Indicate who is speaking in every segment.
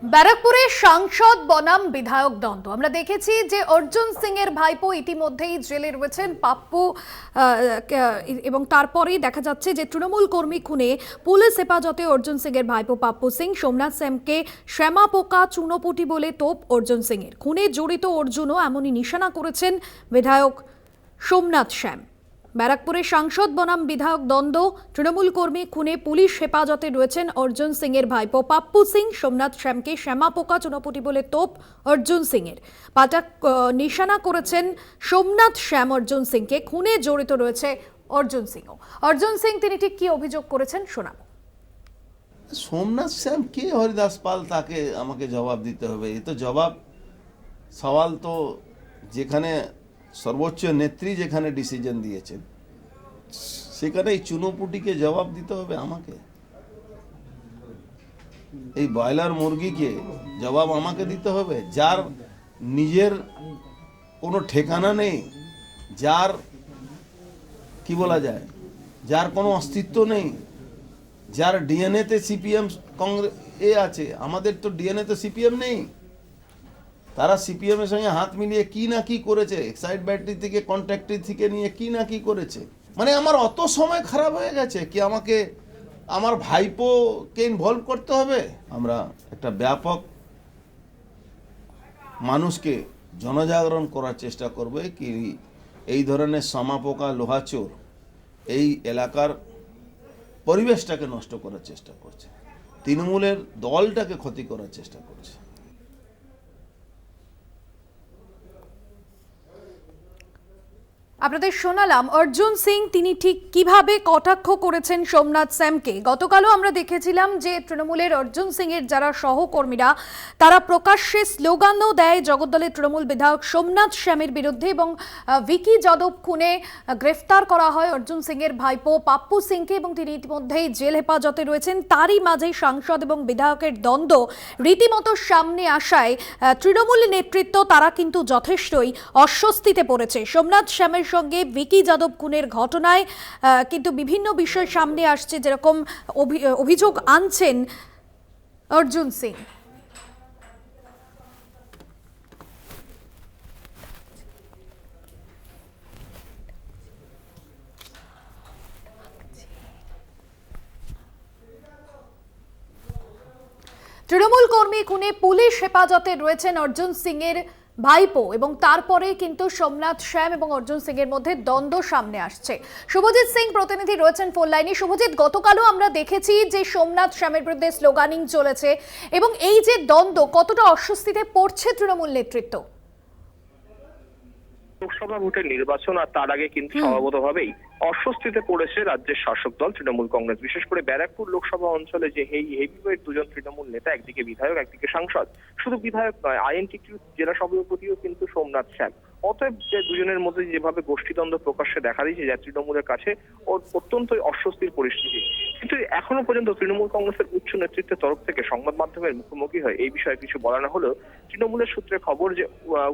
Speaker 1: ব্যারাকপুরে সাংসদ বনাম বিধায়ক দ্বন্দ্ব আমরা দেখেছি যে অর্জুন সিং এর ভাইপো ইতিমধ্যেই জেলে রয়েছেন পাপ্পু এবং তারপরেই দেখা যাচ্ছে যে তৃণমূল কর্মী খুনে পুলিশ হেফাজতে অর্জুন সিং এর ভাইপো পাপ্পু সিং সোমনাথ শ্যামকে শ্যামা পোকা চুনোপুটি বলে তোপ অর্জুন সিং এর খুনে জড়িত অর্জুনও এমনই নিশানা করেছেন বিধায়ক সোমনাথ শ্যাম। ব্যারাকপুরে সাংসদ বনাম বিধায়ক দ্বন্দ্ব, তৃণমূল কর্মী খুনে পুলিশ হেফাজতে রয়েছেন অর্জুন সিং এর ভাইপো পাপ্পু সিং সোমনাথ শ্যামকে শ্যামা পোকা চুনোপুটি বলে তোপ অর্জুন সিং এর পাটা নিশানা করেছেন সোমনাথ শ্যাম অর্জুন সিংকে খুনে জড়িত রয়েছে অর্জুন সিংও। অর্জুন সিং তিনি ঠিক কি অভিযোগ করেছেন শোনাবো।
Speaker 2: সোমনাথ শ্যাম কে হরিদাস পাল তাকে আমাকে জবাব দিতে হবে। এ তো জবাব সওয়াল তো যেখানে সর্বোচ্চ নেত্রী যেখানে ডিসিশন দিয়েছেন সেখানে এই চুনোপুটিকে জবাব দিতে হবে আমাকে। এই ব্রয়লার মুরগিকে জবাব আমাকে দিতে হবে, যার নিজের কোনো ঠিকানা নেই, যার কি বলা যায়, যার কোনো অস্তিত্ব নেই, যার ডিএনএতে সিপিএম কংগ্রেস আছে। আমাদের তো ডিএনএতে সিপিএম নেই। তারা সিপিএম এর সঙ্গে হাত মিলিয়ে কি না কি করেছে, এক্সাইড ব্যাটারি থেকে কন্ট্যাক্টরি থেকে নিয়ে কি না কি করেছে। মানে আমার অত সময় খারাপ হয়ে গেছে কি আমাকে আমার ভাইপোকে ইনভলভ করতে হবে। আমরা একটা ব্যাপক মানুষকে জনজাগরণ করার চেষ্টা করবে কি এই ধরনের সামাপোকা লোহাচোর এই এলাকার পরিবেশটাকে নষ্ট করার চেষ্টা করছে, তৃণমূলের দলটাকে ক্ষতি করার চেষ্টা করছে।
Speaker 1: আপনাদের শোনালাম অর্জুন সিং তিনি ঠিক কিভাবে কটাক্ষ করেছেন সোমনাথ শ্যামকে। গতকালও আমরা দেখেছিলাম যে তৃণমূলের অর্জুন সিং এর যারা সহকর্মীরা তারা প্রকাশ্যে স্লোগানও দেয় জগদ্দলের তৃণমূল বিধায়ক সোমনাথ শ্যামের বিরুদ্ধে এবং ভিকি যাদব খুনে গ্রেফতার করা হয় অর্জুন সিং এর ভাইপো পাপ্পু সিংকে এবং তিনি ইতিমধ্যেই জেল হেফাজতে রয়েছেন। তারই মাঝে সাংসদ এবং বিধায়কের দ্বন্দ্ব রীতিমতো সামনে আসায় তৃণমূল নেতৃত্ব তারা কিন্তু যথেষ্টই অস্বস্তিতে পড়েছে। সোমনাথ শ্যামের সঙ্গে ভিকি যাদব খুনের ঘটনায় কিন্তু বিভিন্ন বিষয় সামনে আসছে, যেরকম অভিযোগ আনছেন অর্জুন সিং। তৃণমূল কর্মী খুনে পুলিশ হেফাজতে রয়েছেন অর্জুন সিং এর ভাইপো এবং তারপরে কিন্তু সোমনাথ শ্যাম এবং অর্জুন সিং এর মধ্যে দ্বন্দ্ব সামনে আসছে। শুভজিৎ সিং প্রতিনিধি রয়েছেন ফোন লাইনে। শুভজিৎ, গতকালও আমরা দেখেছি যে সোমনাথ শ্যামের বিরুদ্ধে স্লোগানিং চলেছে এবং এই যে দ্বন্দ্ব কতটা অস্বস্তিতে পড়ছে তৃণমূল নেতৃত্ব?
Speaker 3: লোকসভা ভোটের নির্বাচন আর তার আগে কিন্তু স্বভাবতভাবেই অস্বস্তিতে পড়েছে রাজ্যের শাসক দল তৃণমূল কংগ্রেস। বিশেষ করে ব্যারাকপুর লোকসভা অঞ্চলে যে হেভিওয়েট দুজন তৃণমূল নেতা, একদিকে বিধায়ক একদিকে সাংসদ, শুধু বিধায়ক নয় আইএনটিটিউ জেলা সভাপতিও কিন্তু সোমনাথ শ্যাম। অতএব যে দুজনের মধ্যে যেভাবে গোষ্ঠীদ্বন্দ্ব প্রকাশ্যে দেখা দিয়েছে যা তৃণমূলের কাছে অত্যন্ত অস্বস্তির পরিস্থিতি। কিন্তু এখনো পর্যন্ত তৃণমূল কংগ্রেসের উচ্চ নেতৃত্বের তরফ থেকে সংবাদ মাধ্যমের মুখোমুখি হয়ে এই বিষয়ে কিছু বলা না হলেও তৃণমূলের সূত্রে খবর যে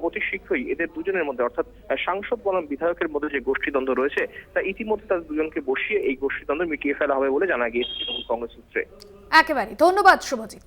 Speaker 3: অতি শীঘ্রই এদের দুজনের মধ্যে অর্থাৎ সাংসদ বনাম বিধায়কের মধ্যে যে গোষ্ঠীদ্বন্দ্ব রয়েছে তা ইতিমধ্যে তাদের দুজনকে বসিয়ে এই গোষ্ঠীদ্বন্দ্ব মিটিয়ে ফেলা হবে বলে জানা গিয়েছে তৃণমূল কংগ্রেস সূত্রে।
Speaker 1: একেবারে ধন্যবাদ শুভজিৎ।